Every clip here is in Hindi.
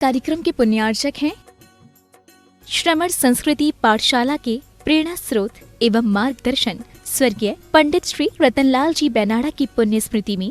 कार्यक्रम के पुण्यार्चक हैं श्रमण संस्कृति पाठशाला के प्रेरणा स्रोत एवं मार्गदर्शन स्वर्गीय पंडित श्री रतनलाल जी बेनाड़ा की पुण्य स्मृति में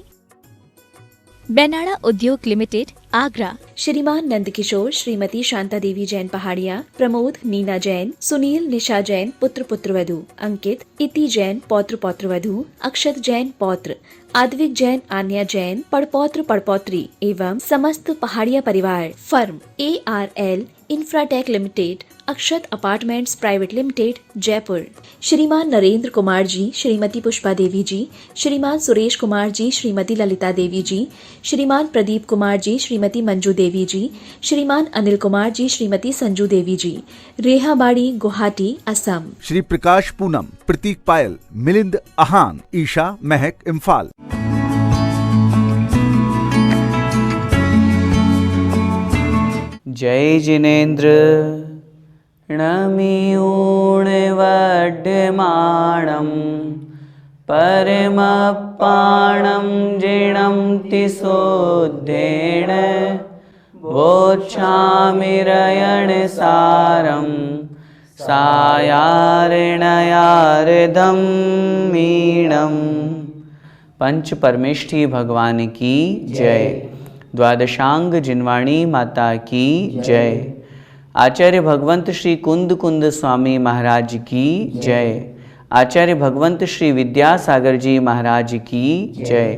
बेनाड़ा उद्योग लिमिटेड आगरा श्रीमान नंदकिशोर, श्रीमती शांता देवी जैन पहाड़िया, प्रमोद नीना जैन, सुनील निशा जैन पुत्र पुत्रवधू, अंकित इति जैन पौत्र पौत्रवधू, अक्षत जैन पौत्र, आद्विक जैन आन्या जैन पड़पौत्र पड़पौत्री एवं समस्त पहाड़िया परिवार, फर्म ARL इंफ्राटेक लिमिटेड, अक्षत अपार्टमेंट्स प्राइवेट लिमिटेड, जयपुर। श्रीमान नरेंद्र कुमार जी, श्रीमती पुष्पा देवी जी, श्रीमान सुरेश कुमार जी, श्रीमती ललिता देवी जी, श्रीमान प्रदीप कुमार जी, श्रीमती मंजू देवी जी, श्रीमान अनिल कुमार जी, श्रीमती संजू देवी जी, रेहाबाड़ी गुवाहाटी असम। श्री प्रकाश पूनम, प्रतीक पायल, मिलिंद आहान, ईशा महक इम्फाल। जय जिनेन्द्र णमियूणवड्यमाणं परमपाणं जिणं तिसोद्धेण बोच्छामिरयणसारं सायार्णयार्धं मीणं। पंच परमेष्ठी भगवान की जय। द्वादशांग जिनवाणी माता की जय। आचार्य भगवंत श्री कुंद कुंद स्वामी महाराज की जय। आचार्य भगवंत श्री विद्यासागर जी महाराज की जय।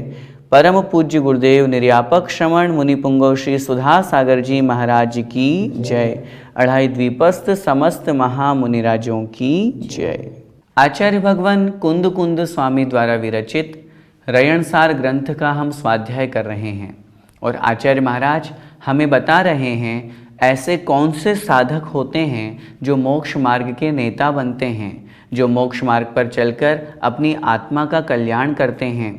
परम पूज्य गुरुदेव निर्यापक श्रमण मुनि पुंगव श्री सुधा सागर जी महाराज की जय। अढ़ाई द्वीपस्थ समस्त महामुनिराजों की जय। आचार्य भगवान कुंद कुंद स्वामी द्वारा विरचित रयणसार ग्रंथ का हम स्वाध्याय कर रहे हैं और आचार्य महाराज हमें बता रहे हैं ऐसे कौन से साधक होते हैं जो मोक्ष मार्ग के नेता बनते हैं, जो मोक्ष मार्ग पर चलकर अपनी आत्मा का कल्याण करते हैं।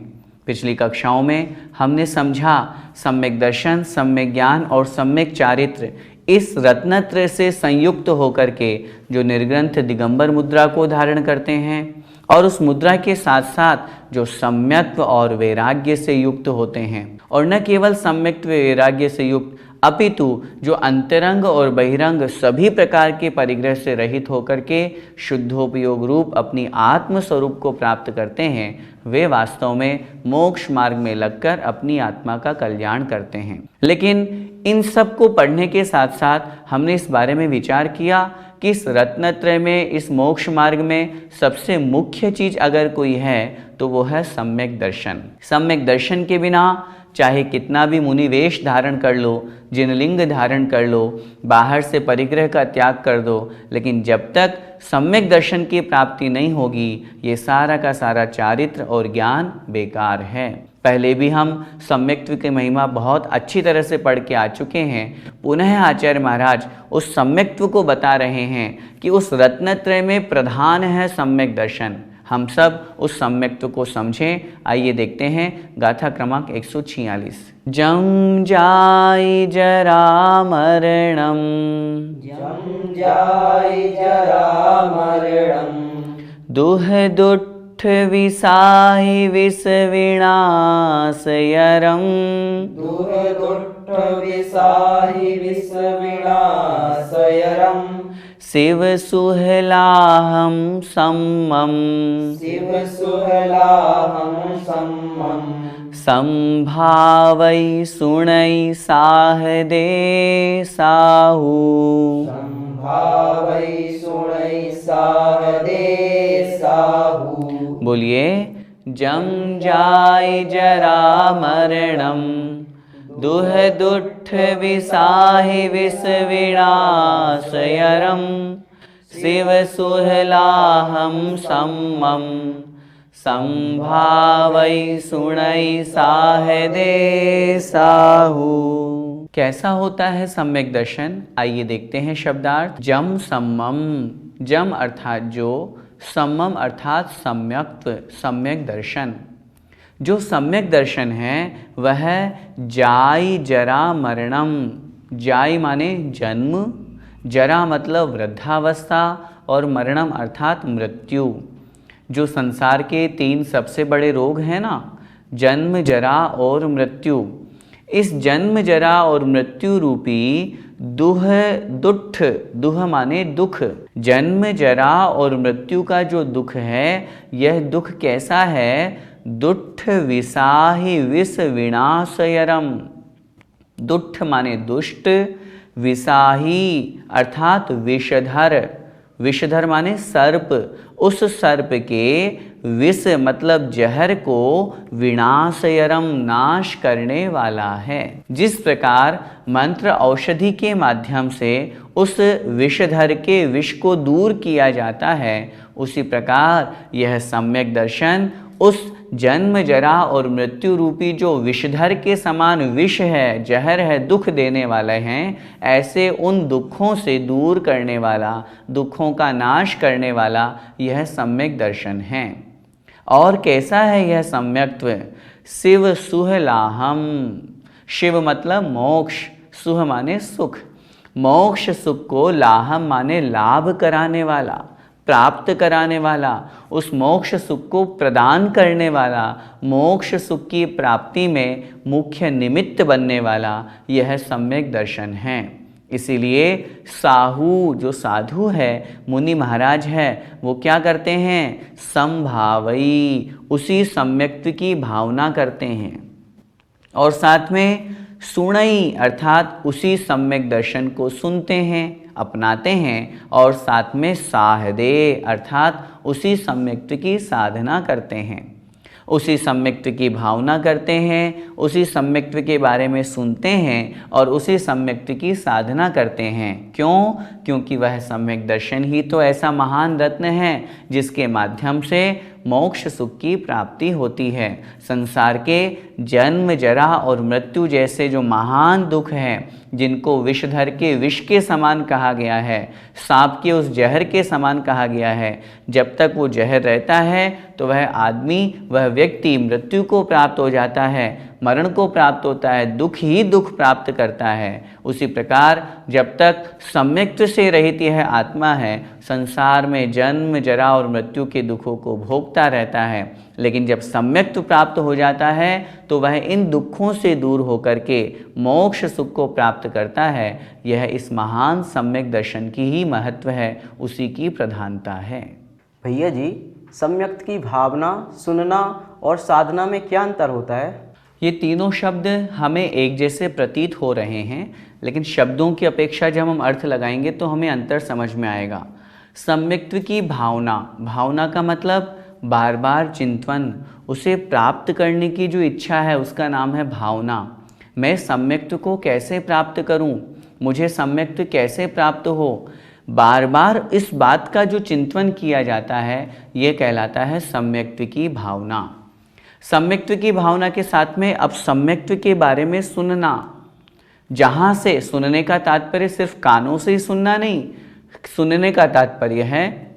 पिछली कक्षाओं में हमने समझा सम्यक दर्शन, सम्यक ज्ञान और सम्यक चारित्र इस रत्नत्रय से संयुक्त होकर के जो निर्ग्रंथ दिगंबर मुद्रा को धारण करते हैं और उस मुद्रा के साथ साथ जो सम्यक्त्व और वैराग्य से युक्त होते हैं, और न केवल सम्यक्त्व वैराग्य से युक्त अपितु जो अंतरंग और बहिरंग सभी प्रकार के परिग्रह से रहित होकर के शुद्धोपयोग रूप अपनी आत्म स्वरूप को प्राप्त करते हैं, वे वास्तव में मोक्ष मार्ग में लगकर अपनी आत्मा का कल्याण करते हैं। लेकिन इन सब को पढ़ने के साथ साथ हमने इस बारे में विचार किया कि इस रत्नत्रय में, इस मोक्ष मार्ग में सबसे मुख्य चीज अगर कोई है तो वो है सम्यक दर्शन। सम्यक दर्शन के बिना चाहे कितना भी मुनिवेश धारण कर लो, जिनलिंग धारण कर लो, बाहर से परिग्रह का त्याग कर दो, लेकिन जब तक सम्यक दर्शन की प्राप्ति नहीं होगी, ये सारा का सारा चारित्र और ज्ञान बेकार है। पहले भी हम सम्यक्त्व की महिमा बहुत अच्छी तरह से पढ़ के आ चुके हैं। पुनः आचार्य महाराज उस सम्यक्त्व को बता रहे हैं कि उस रत्नत्रय में प्रधान है सम्यक दर्शन। हम सब उस सम्यक्त्व को समझें। आइए देखते हैं गाथा क्रमांक 146। जम जाय जरा मरणम, जम जाय जरा मरणम, दुह दुट्ठ विसाहि विष विनाशयरम, दुह दुट्ठ विसाहि विष विनाशयरम, शिव सुहलाहम सम्मम, शिव सुहलाहम सम्मम, संभावै सुनै साहदे साहू, संभावै सुनै साहदे साहू। बोलिए जम जाय जरा मरणम, दुह दुट्ठ विसाहि विष विनाशयरम, शिव सुहलाहम सम्मम, संभावै सुनै साहदे साहू। कैसा होता है सम्यक दर्शन? आइए देखते हैं शब्दार्थ। जम सम्मम, जम अर्थात जो, सम्मम अर्थात सम्यक्त्व, सम्यक दर्शन। जो सम्यक दर्शन है वह जाय जरा मरणम। जाय माने जन्म, जरा मतलब वृद्धावस्था और मरणम अर्थात मृत्यु। जो संसार के 3 सबसे बड़े रोग हैं ना, जन्म, जरा और मृत्यु, इस जन्म जरा और मृत्यु रूपी दुह दुष्ट, दुह माने दुख, जन्म जरा और मृत्यु का जो दुख है, यह दुख कैसा है? दुष्ट विसाहि विष विनाशयरम। दुष्ट माने दुष्ट, विसाही अर्थात विषधर, विषधर माने सर्प, उस सर्प के विष मतलब जहर को विनाशयरम नाश करने वाला है। जिस प्रकार मंत्र औषधि के माध्यम से उस विषधर के विष को दूर किया जाता है, उसी प्रकार यह सम्यक दर्शन उस जन्म जरा और मृत्यु रूपी जो विषधर के समान विष है, जहर है, दुख देने वाले हैं, ऐसे उन दुखों से दूर करने वाला, दुखों का नाश करने वाला यह सम्यक दर्शन है। और कैसा है यह सम्यक्त्व? शिव सुहलाहम। शिव मतलब मोक्ष, सुह माने सुख, मोक्ष सुख को लाहम माने लाभ कराने वाला, प्राप्त कराने वाला, उस मोक्ष सुख को प्रदान करने वाला, मोक्ष सुख की प्राप्ति में मुख्य निमित्त बनने वाला यह सम्यक दर्शन है। इसीलिए साहू जो साधु है, मुनि महाराज है, वो क्या करते हैं? संभावई, उसी सम्यक्त्व की भावना करते हैं और साथ में सुणई अर्थात उसी सम्यक दर्शन को सुनते हैं, अपनाते हैं और साथ में साहदे अर्थात उसी सम्यक्त्व की साधना करते हैं, उसी सम्यक्त्व की भावना करते हैं, उसी सम्यक्त्व के बारे में सुनते हैं और उसी सम्यक्त्व की साधना करते हैं। क्यों? क्योंकि वह सम्यक दर्शन ही तो ऐसा महान रत्न है जिसके माध्यम से मोक्ष सुख की प्राप्ति होती है। संसार के जन्म जरा और मृत्यु जैसे जो महान दुख हैं, जिनको विषधर के विष के समान कहा गया है, सांप के उस जहर के समान कहा गया है, जब तक वो जहर रहता है तो वह आदमी, वह व्यक्ति मृत्यु को प्राप्त हो जाता है, मरण को प्राप्त होता है, दुख ही दुख प्राप्त करता है। उसी प्रकार जब तक सम्यक्त्व से रहित यह आत्मा है, संसार में जन्म जरा और मृत्यु के दुखों को भोगता रहता है, लेकिन जब सम्यक्त्व प्राप्त हो जाता है तो वह इन दुखों से दूर होकर के मोक्ष सुख को प्राप्त करता है। यह इस महान सम्यक दर्शन की ही महत्व है, उसी की प्रधानता है। भैया जी, सम्यक्त की भावना, सुनना और साधना में क्या अंतर होता है? ये तीनों शब्द हमें एक जैसे प्रतीत हो रहे हैं, लेकिन शब्दों की अपेक्षा जब हम अर्थ लगाएंगे तो हमें अंतर समझ में आएगा। सम्यक्त्व की भावना, भावना का मतलब बार बार चिंतन, उसे प्राप्त करने की जो इच्छा है उसका नाम है भावना। मैं सम्यक्त्व को कैसे प्राप्त करूं, मुझे सम्यक्त्व कैसे प्राप्त हो, बार बार इस बात का जो चिंतन किया जाता है, ये कहलाता है सम्यक्त्व की भावना। सम्यक्त्व की भावना के साथ में अब सम्यक्त्व के बारे में सुनना, जहाँ से सुनने का तात्पर्य सिर्फ कानों से ही सुनना नहीं, सुनने का तात्पर्य है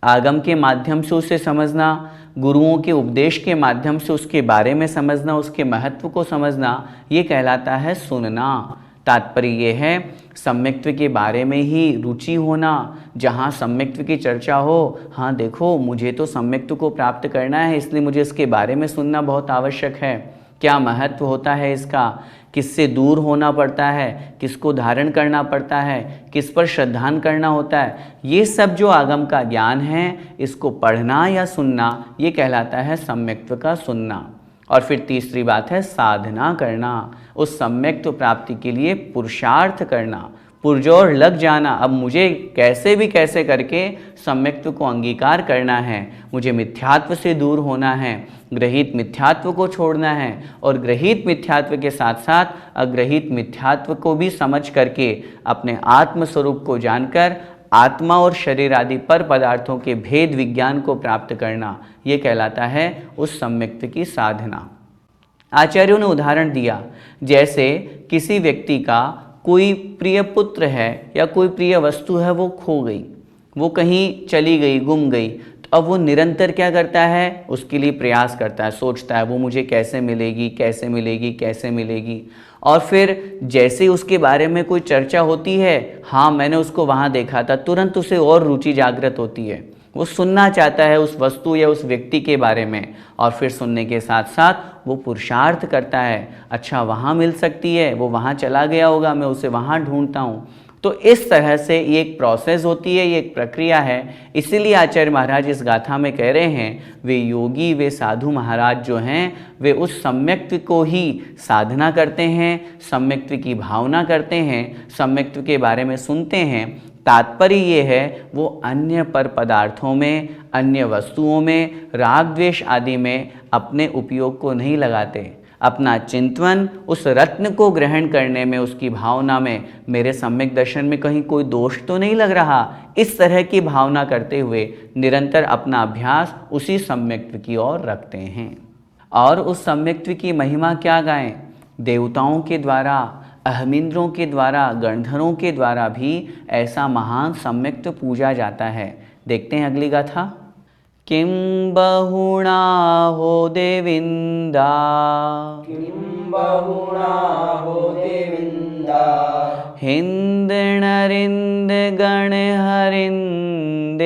आगम के माध्यम से उसे समझना, गुरुओं के उपदेश के माध्यम से उसके बारे में समझना, उसके महत्व को समझना, ये कहलाता है सुनना। तात्पर्य ये है सम्यक्त्व के बारे में ही रुचि होना, जहाँ सम्यक्त्व की चर्चा हो, हाँ देखो मुझे तो सम्यक्त्व को प्राप्त करना है, इसलिए मुझे इसके बारे में सुनना बहुत आवश्यक है। क्या महत्व होता है इसका, किससे दूर होना पड़ता है, किसको धारण करना पड़ता है, किस पर श्रद्धान करना होता है, ये सब जो आगम का ज्ञान है, इसको पढ़ना या सुनना, ये कहलाता है सम्यक्त्व का सुनना। और फिर तीसरी बात है साधना करना, उस सम्यक्त्व प्राप्ति के लिए पुरुषार्थ करना, पुरजोर लग जाना। अब मुझे कैसे भी कैसे करके सम्यक्त्व को अंगीकार करना है, मुझे मिथ्यात्व से दूर होना है, ग्रहित मिथ्यात्व को छोड़ना है और ग्रहित मिथ्यात्व के साथ साथ अग्रहित मिथ्यात्व को भी समझ करके अपने आत्म स्वरूप को जानकर आत्मा और शरीर आदि पर पदार्थों के भेद विज्ञान को प्राप्त करना, ये कहलाता है उस सम्यक्त्व की साधना। आचार्यों ने उदाहरण दिया, जैसे किसी व्यक्ति का कोई प्रिय पुत्र है या कोई प्रिय वस्तु है, वो खो गई, वो कहीं चली गई, गुम गई, तो अब वो निरंतर क्या करता है, उसके लिए प्रयास करता है, सोचता है वो मुझे कैसे मिलेगी, कैसे मिलेगी, कैसे मिलेगी। और फिर जैसे उसके बारे में कोई चर्चा होती है, हाँ मैंने उसको वहाँ देखा था, तुरंत उसे और रुचि जागृत होती है, वो सुनना चाहता है उस वस्तु या उस व्यक्ति के बारे में, और फिर सुनने के साथ साथ वो पुरुषार्थ करता है, अच्छा वहाँ मिल सकती है, वो वहाँ चला गया होगा, मैं उसे वहाँ ढूंढता हूँ। तो इस तरह से ये एक प्रोसेस होती है, ये एक प्रक्रिया है। इसीलिए आचार्य महाराज इस गाथा में कह रहे हैं, वे योगी, वे साधु महाराज जो हैं, वे उस सम्यक्त्व को ही साधना करते हैं, सम्यक्त्व की भावना करते हैं, सम्यक्त्व के बारे में सुनते हैं। तात्पर्य ये है, वो अन्य पर पदार्थों में, अन्य वस्तुओं में, राग द्वेष आदि में अपने उपयोग को नहीं लगाते। अपना चिंतन उस रत्न को ग्रहण करने में, उसकी भावना में, मेरे सम्यक दर्शन में कहीं कोई दोष तो नहीं लग रहा, इस तरह की भावना करते हुए निरंतर अपना अभ्यास उसी सम्यक्त्व की ओर रखते हैं। और उस सम्यक्त्व की महिमा क्या गाएं? देवताओं के द्वारा, अहमिंद्रों के द्वारा, गणधरों के द्वारा भी ऐसा महान सम्यक्त्व पूजा जाता है। देखते हैं अगली गाथा। किं बहुणा हो देविंदा, किं बहुना हो देविंदा, हिंद नरिंद गण हरिंदेहि,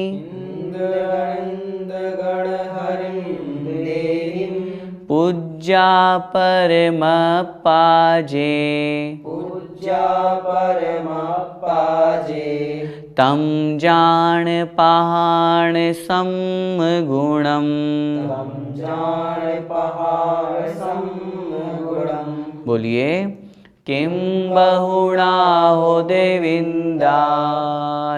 इंद्रगणिंद गण हरिं देहिं, पूज्या परम पाजे, पूज्या परम पाजे, तम जान पहाण समगुणम। तम जान पहाड़ समगुणम। बोलिए, किं बहुणा हो देविंदा,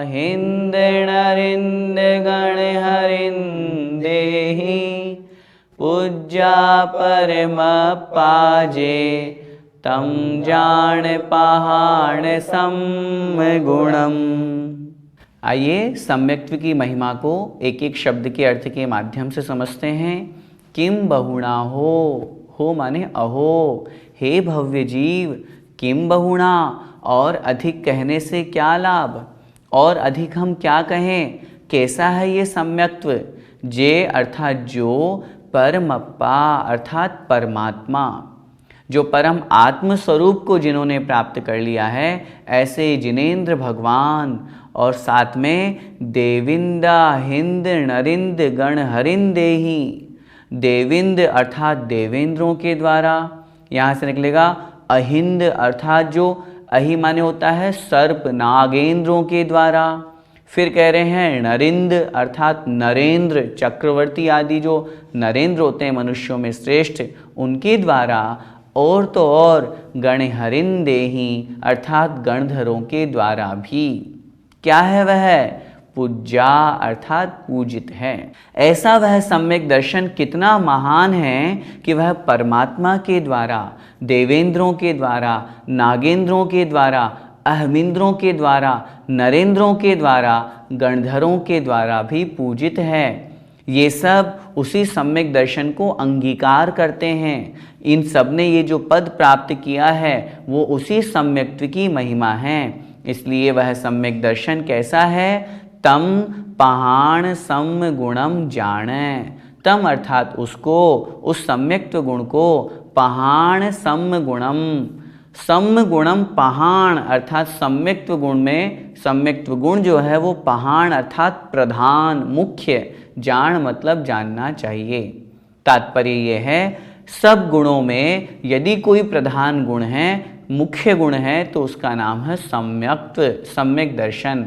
हिंद नरिंद गण हरिंदेहि, पूज्या परम पाजे, तम जान पहाण समगुणम। आइए सम्यक्त्व की महिमा को एक एक शब्द के अर्थ के माध्यम से समझते हैं। किम बहुणा हो माने अहो, हे भव्य जीव, किम बहुणा, और अधिक कहने से क्या लाभ, और अधिक हम क्या कहें, कैसा है ये सम्यक्त्व। जे अर्थात जो, परमप्पा अर्थात परमात्मा, जो परम आत्म स्वरूप को जिन्होंने प्राप्त कर लिया है, ऐसे जिनेंद्र भगवान, और साथ में देविंदा, हिंद नरिंद गण हरिंदेहि, देविंद अर्थात देवेंद्रों के द्वारा, यहाँ से निकलेगा अहिंद अर्थात जो, अहि माने होता है सर्प, नागेंद्रों के द्वारा। फिर कह रहे हैं नरिंद अर्थात नरेंद्र, चक्रवर्ती आदि जो नरेंद्र होते हैं मनुष्यों में श्रेष्ठ, उनके द्वारा, और तो और गण हरिंदेहि अर्थात गणधरों के द्वारा भी। क्या है वह? पूज्या अर्थात पूजित है। ऐसा वह सम्यक दर्शन कितना महान है कि वह परमात्मा के द्वारा, देवेंद्रों के द्वारा, नागेंद्रों के द्वारा, अहमिंद्रों के द्वारा, नरेंद्रों के द्वारा, गणधरों के द्वारा भी पूजित है। ये सब उसी सम्यक दर्शन को अंगीकार करते हैं। इन सब ने ये जो पद प्राप्त किया है वो उसी सम्यक्त्व की महिमा है। इसलिए वह सम्यक दर्शन कैसा है? तम पहाण सम गुणम जाने। तम अर्थात उसको, उस सम्यक्त्व गुण को, पहाण सम गुणम, सम गुणम पहाण अर्थात सम्यक्त्व गुण में, सम्यक्त्व गुण जो है वो पहाण अर्थात प्रधान, मुख्य, जान मतलब जानना चाहिए। तात्पर्य ये है, सब गुणों में यदि कोई प्रधान गुण है, मुख्य गुण है, तो उसका नाम है सम्यक्त्व, सम्यक दर्शन।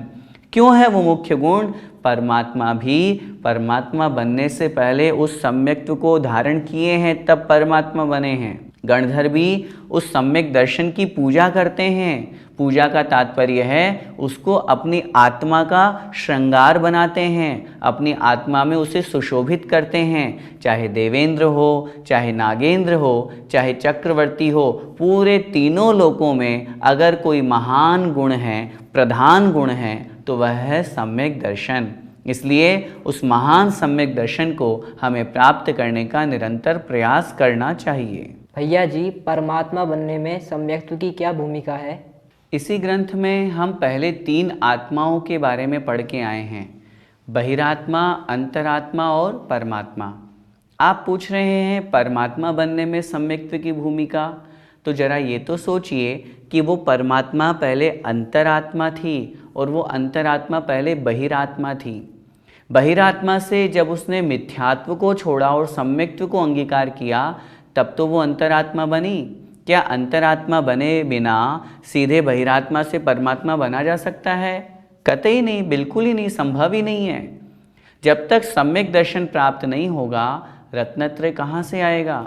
क्यों है वो मुख्य गुण? परमात्मा भी परमात्मा बनने से पहले उस सम्यक्त्व को धारण किए हैं, तब परमात्मा बने हैं। गणधर भी उस सम्यक दर्शन की पूजा करते हैं। पूजा का तात्पर्य है उसको अपनी आत्मा का श्रृंगार बनाते हैं, अपनी आत्मा में उसे सुशोभित करते हैं। चाहे देवेंद्र हो, चाहे नागेंद्र हो, चाहे चक्रवर्ती हो, पूरे तीनों लोकों में अगर कोई महान गुण है, प्रधान गुण है, तो वह है सम्यक दर्शन। इसलिए उस महान सम्यक दर्शन को हमें प्राप्त करने का निरंतर प्रयास करना चाहिए। भैया जी, परमात्मा बनने में सम्यक्त्व की क्या भूमिका है? इसी ग्रंथ में हम पहले 3 आत्माओं के बारे में पढ़ के आए हैं, बहिरात्मा, अंतरात्मा और परमात्मा। आप पूछ रहे हैं परमात्मा बनने में सम्यक्त्व की भूमिका, तो जरा ये तो सोचिए कि वो परमात्मा पहले अंतरात्मा थी और वो अंतरात्मा पहले बहिरात्मा थी। बहिरात्मा से जब उसने मिथ्यात्व को छोड़ा और सम्यक्त्व को अंगीकार किया तब तो वो अंतरात्मा बनी। क्या अंतरात्मा बने बिना सीधे बहिरात्मा से परमात्मा बना जा सकता है? कतई नहीं, बिल्कुल ही नहीं, संभव ही नहीं है। जब तक सम्यक दर्शन प्राप्त नहीं होगा रत्नत्रय कहाँ से आएगा,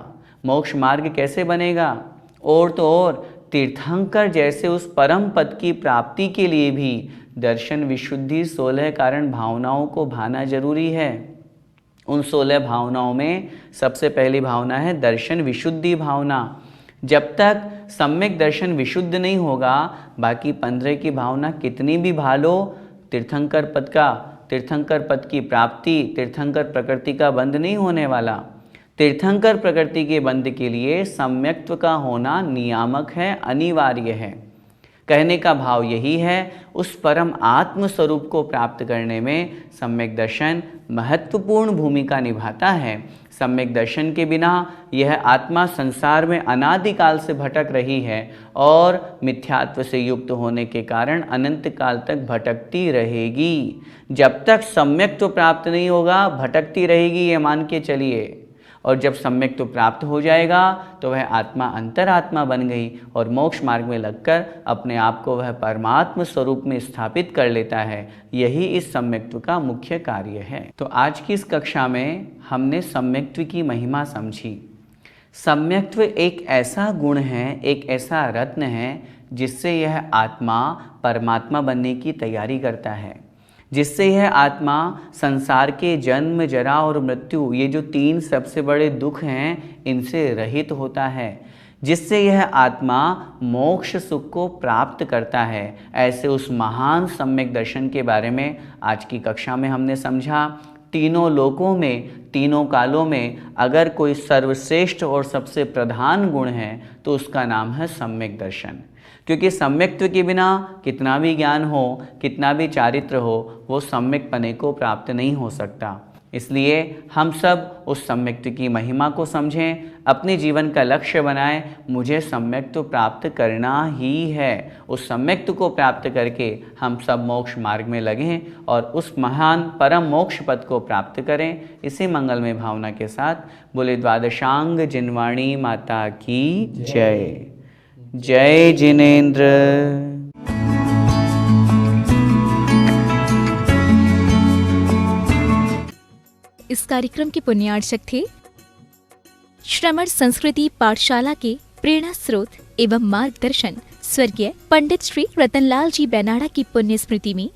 मोक्ष मार्ग कैसे बनेगा? और तो और तीर्थंकर जैसे उस परम पद की प्राप्ति के लिए भी दर्शन विशुद्धि 16 कारण भावनाओं को भाना जरूरी है। उन 16 भावनाओं में सबसे पहली भावना है दर्शन विशुद्धि भावना। जब तक सम्यक दर्शन विशुद्ध नहीं होगा बाकी 15 की भावना कितनी भी भालो, तीर्थंकर पद की प्राप्ति, तीर्थंकर प्रकृति का बंध नहीं होने वाला। तीर्थंकर प्रकृति के बंध के लिए सम्यक्त्व का होना नियामक है, अनिवार्य है। कहने का भाव यही है, उस परम आत्म स्वरूप को प्राप्त करने में सम्यक दर्शन महत्वपूर्ण भूमिका निभाता है। सम्यक दर्शन के बिना यह आत्मा संसार में अनादिकाल से भटक रही है और मिथ्यात्व से युक्त होने के कारण अनंत काल तक भटकती रहेगी। जब तक सम्यक्त्व प्राप्त नहीं होगा भटकती रहेगी, ये मान के चलिए। और जब सम्यक्त्व प्राप्त हो जाएगा तो वह आत्मा अंतरात्मा बन गई और मोक्ष मार्ग में लगकर अपने आप को वह परमात्म स्वरूप में स्थापित कर लेता है। यही इस सम्यक्त्व का मुख्य कार्य है। तो आज की इस कक्षा में हमने सम्यक्त्व की महिमा समझी। सम्यक्त्व एक ऐसा गुण है, एक ऐसा रत्न है जिससे यह आत्मा परमात्मा बनने की तैयारी करता है, जिससे यह आत्मा संसार के जन्म जरा और मृत्यु, ये जो 3 सबसे बड़े दुख हैं, इनसे रहित होता है, जिससे यह आत्मा मोक्ष सुख को प्राप्त करता है। ऐसे उस महान सम्यक दर्शन के बारे में आज की कक्षा में हमने समझा। तीनों लोकों में, तीनों कालों में अगर कोई सर्वश्रेष्ठ और सबसे प्रधान गुण है तो उसका नाम है सम्यक दर्शन। क्योंकि सम्यक्त्व के बिना कितना भी ज्ञान हो, कितना भी चारित्र हो, वो सम्यकपने को प्राप्त नहीं हो सकता। इसलिए हम सब उस सम्यक्त्व की महिमा को समझें, अपने जीवन का लक्ष्य बनाएं, मुझे सम्यक्त्व प्राप्त करना ही है। उस सम्यक्त्व को प्राप्त करके हम सब मोक्ष मार्ग में लगें और उस महान परम मोक्ष पद को प्राप्त करें। इसी मंगलमय भावना के साथ बोले द्वादशांग जिनवाणी माता की जय। जय जिनेन्द्र। इस कार्यक्रम के पुण्यार्चक थे श्रमण संस्कृति पाठशाला के प्रेरणा स्रोत एवं मार्गदर्शन स्वर्गीय पंडित श्री रतनलाल जी बेनाड़ा की पुण्य स्मृति में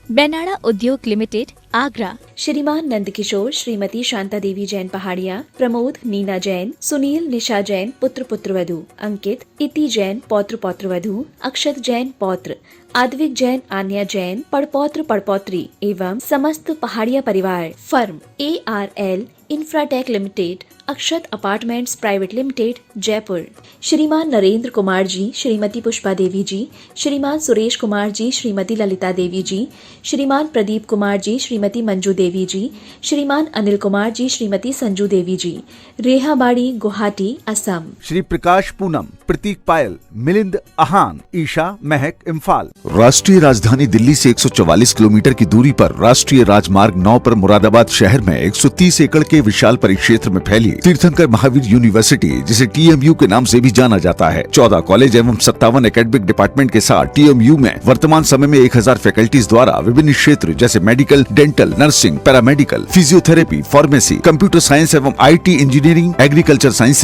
बेनाड़ा उद्योग लिमिटेड आगरा। श्रीमान नंदकिशोर श्रीमती शांता देवी जैन पहाड़िया, प्रमोद नीना जैन, सुनील निशा जैन पुत्र पुत्रवधू, अंकित इति जैन पौत्र पौत्रवधू, अक्षत जैन पौत्र, आद्विक जैन आन्या जैन पड़पौत्र पड़पौत्री एवं समस्त पहाड़िया परिवार, फर्म ARL इंफ्राटेक लिमिटेड, अक्षत अपार्टमेंट्स प्राइवेट लिमिटेड, जयपुर। श्रीमान नरेंद्र कुमार जी, श्रीमती पुष्पा देवी जी, श्रीमान सुरेश कुमार जी, श्रीमती ललिता देवी जी, श्रीमान प्रदीप कुमार जी, श्रीमती मंजू देवी जी, श्रीमान अनिल कुमार जी, श्रीमती संजू देवी जी, रेहाबाड़ी गुवाहाटी असम। श्री प्रकाश पूनम, प्रतीक पायल, मिलिंद आहान, ईशा महक इम्फाल। राष्ट्रीय राजधानी दिल्ली से 144 किलोमीटर की दूरी पर राष्ट्रीय राजमार्ग 9 पर मुरादाबाद शहर में 130 एकड़ के विशाल परिक्षेत्र में फैली तीर्थंकर महावीर यूनिवर्सिटी, जिसे TMU के नाम से भी जाना जाता है, 14 कॉलेज एवं 57 एकेडमिक डिपार्टमेंट के साथ TMU में वर्तमान समय में 1000 फैकल्टीज द्वारा विभिन्न क्षेत्र जैसे medical, dental, nursing, paramedical, physiotherapy, pharmacy, computer science एवं IT इंजीनियरिंग, एग्रीकल्चर साइंस